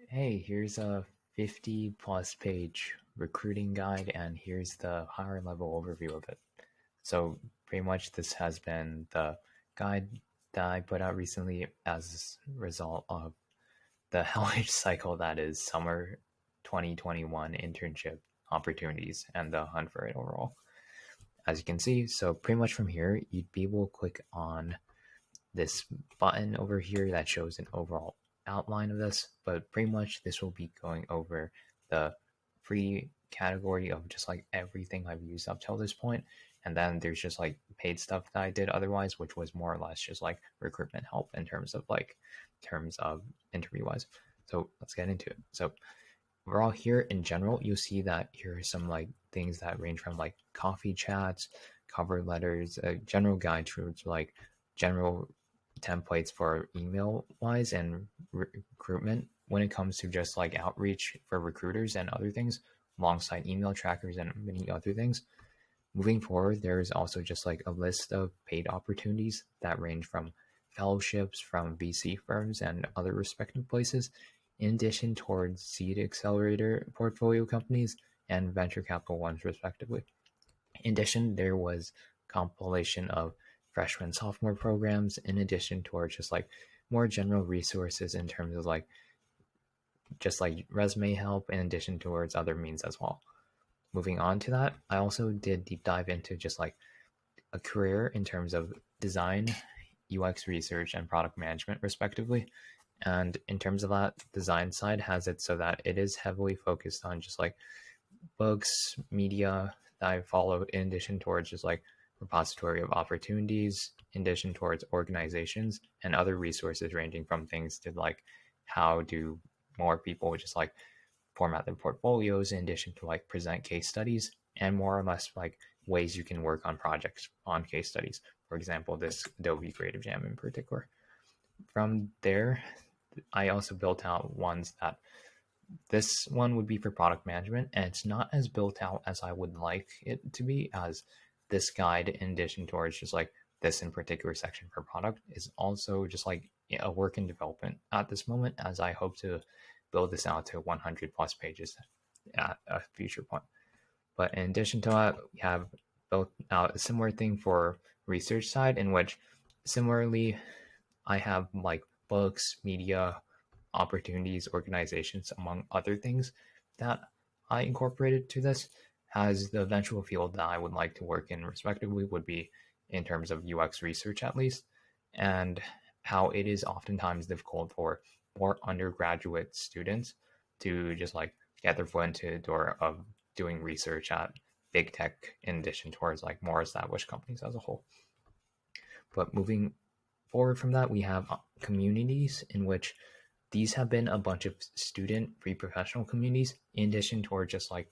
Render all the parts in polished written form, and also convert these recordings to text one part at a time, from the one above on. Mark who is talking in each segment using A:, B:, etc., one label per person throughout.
A: Hey, here's a 50 plus page recruiting guide, and here's the higher level overview of it. So, pretty much, this has been the guide that I put out recently as a result of the hellish cycle that is summer 2021 internship opportunities and the hunt for it overall. As you can see, so pretty much from here, you'd be able to click on this button over here that shows an overall outline of this, but pretty much this will be going over the free category of just like everything I've used up till this point. And then there's just like paid stuff that I did otherwise, which was more or less just like recruitment help in terms of interview wise. So let's get into it. So overall here in general, you'll see that here are some like things that range from like coffee chats, cover letters, a general guide to like general templates for email wise and recruitment when it comes to just like outreach for recruiters and other things alongside email trackers and many other things. Moving forward, there's also just like a list of paid opportunities that range from fellowships from VC firms and other respective places, in addition towards seed accelerator portfolio companies and venture capital ones respectively. In addition, there was compilation of freshman sophomore programs in addition towards just like more general resources in terms of like just like resume help in addition towards other means as well. Moving on to that, I also did deep dive into just like a career in terms of design, UX research, and product management, respectively. And in terms of that, design side has it so that it is heavily focused on just like books, media that I follow, in addition towards just like repository of opportunities, in addition towards organizations and other resources ranging from things to like how do more people just like format their portfolios in addition to like present case studies and more or less like ways you can work on projects on case studies. For example, this Adobe Creative Jam in particular. From there, I also built out ones that this one would be for product management, and it's not as built out as I would like it to be, as this guide, in addition towards just like this in particular section for product, is also just like a work in development at this moment, as I hope to build this out to 100 plus pages at a future point. But in addition to that, we have built out a similar thing for research side, in which similarly I have like books, media, opportunities, organizations, among other things that I incorporated to this. As the eventual field that I would like to work in, respectively, would be in terms of UX research, at least, and how it is oftentimes difficult for more undergraduate students to just like get their foot into the door of doing research at big tech, in addition towards like more established companies as a whole. But moving forward from that, we have communities in which these have been a bunch of student pre-professional communities, in addition to just like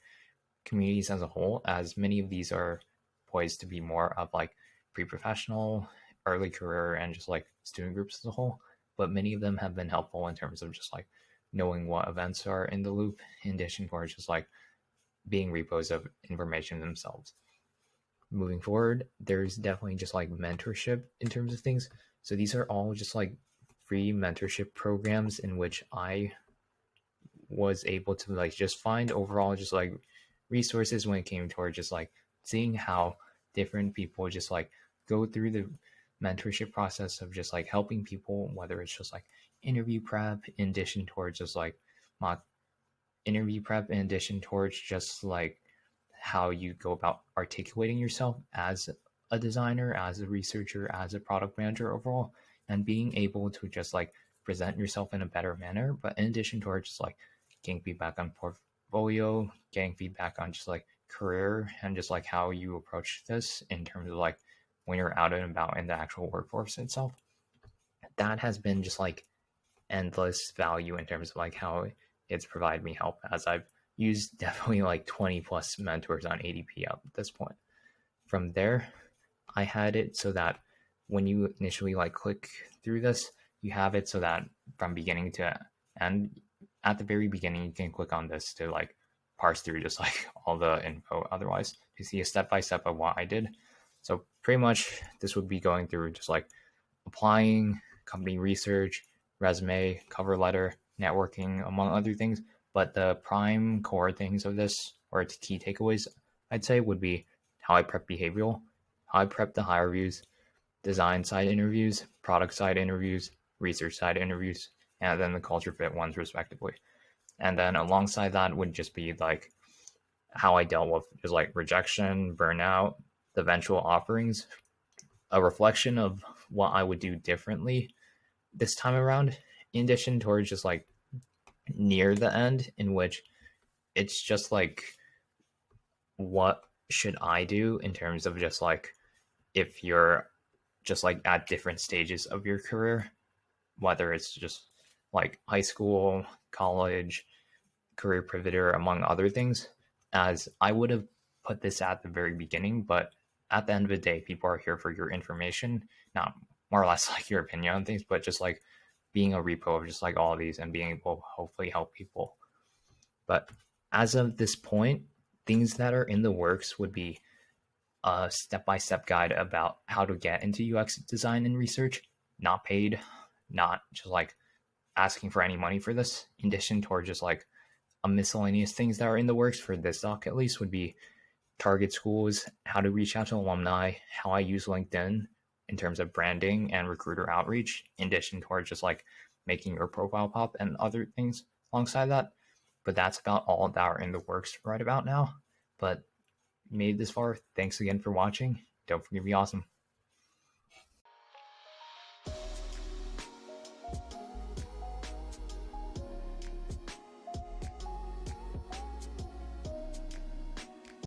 A: communities as a whole, as many of these are poised to be more of like pre-professional, early career, and just like student groups as a whole. But many of them have been helpful in terms of just like knowing what events are in the loop, in addition to just like being repos of information themselves. Moving forward, there's definitely just like mentorship in terms of things. So these are all just like free mentorship programs in which I was able to like just find overall just like resources when it came toward just like seeing how different people just like go through the mentorship process of just like helping people, whether it's just like interview prep in addition towards just like mock interview prep, in addition towards just like how you go about articulating yourself as a designer, as a researcher, as a product manager overall, and being able to just like present yourself in a better manner. But in addition to just like getting feedback on portfolio, getting feedback on just like career and just like how you approach this in terms of like when you're out and about in the actual workforce itself, that has been just like endless value in terms of like how it's provided me help, as I've used definitely like 20 plus mentors on ADP at this point. From there, I had it so that when you initially like click through this, you have it so that from beginning to end, at the very beginning, you can click on this to like parse through just like all the info otherwise to see a step-by-step of what I did. So pretty much this would be going through just like applying, company research, resume, cover letter, networking, among other things. But the prime core things of this, or its key takeaways, I'd say, would be how I prep behavioral, how I prep the hire reviews, design side interviews, product side interviews, research side interviews, and then the culture fit ones, respectively. And then alongside that would just be like how I dealt with just like rejection, burnout, the eventual offerings, a reflection of what I would do differently this time around, in addition towards just like near the end, in which it's just like, what should I do in terms of just like, if you're just like at different stages of your career, whether it's just like high school, college, career pivoter, among other things, as I would have put this at the very beginning, but at the end of the day, people are here for your information, not more or less like your opinion on things, but just like being a repo of just like all of these and being able to hopefully help people. But as of this point, things that are in the works would be a step-by-step guide about how to get into UX design and research, not paid, not just like asking for any money for this. In addition toward just like a miscellaneous things that are in the works for this doc at least would be target schools, how to reach out to alumni, how I use LinkedIn in terms of branding and recruiter outreach, in addition towards just like making your profile pop and other things alongside that. But that's about all that are in the works right about now. But made this far, thanks again for watching. Don't forget to be awesome.